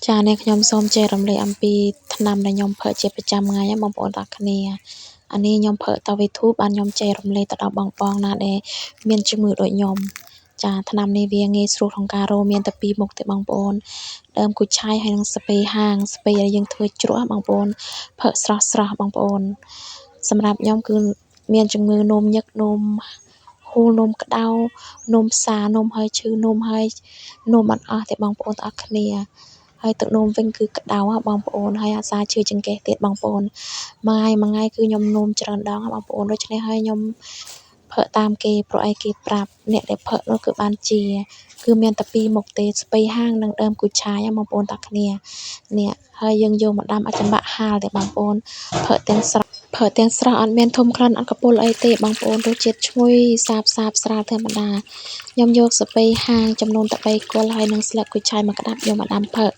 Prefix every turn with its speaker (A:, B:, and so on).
A: ចាអ្នកខ្ញុំសូមចែករំលែកអំពីថ្នាំដែលខ្ញុំប្រើជាប្រចាំថ្ងៃបងប្អូនទាំងគ្នាអានេះខ្ញុំប្រើតាវីធូបានខ្ញុំចែករំលែកទៅដល់បងណាដែលមានជំងឺដូចខ្ញុំចាថ្នាំនេះវាងាយស្រួលក្នុងការរកមានតែពីរមុខទេបងប្អូនដើមគូឆាយហើយនិងស្ពៃហាងស្ពៃដែលយើងធ្វើជ្រក់បងប្អូនប្រើស្រស់បងប្អូនសម្រាប់ខ្ញុំគឺមានជំងឺនោមញឹកនោមហូរនោមក្តៅនោមសានោមហើយឈឺនោមហើយនោមអត់អស់ទេបងប្អូនទាំងអស់គ្នាហើយទឹកនោមវិញគឺក្តៅបងប្អូនហើយអាសាឈឺចង្កេះទៀតបងប្អូនមួយថ្ងៃគឺខ្ញុំនោមច្រើនដងបងប្អូនដូច្នេះហើយខ្ញុំប្រើតាមគេព្រោះអីគេប្រាប់អ្នកដែលប្រើនោះគឺបានជាគឺមានតែពីរមុខទេស្ពៃហាងនិងដើមគូឆាយបងប្អូនទាំងគ្នានេះហើយយើងយកមកដាំអាចចម្បាក់ហាលទេបងប្អូនប្រើទាំងស្រស់អត់មានធំក្លិនអត់កពុលអីទេបងប្អូនរសជាតិឈ្ងុយសាបស្រាលធម្មតាខ្ញុំយកស្ពៃហាងចំនួនតែ3គល់ហើយនិងស្លឹកគូឆាយមកក្តាប់យកមកដាំប្រើ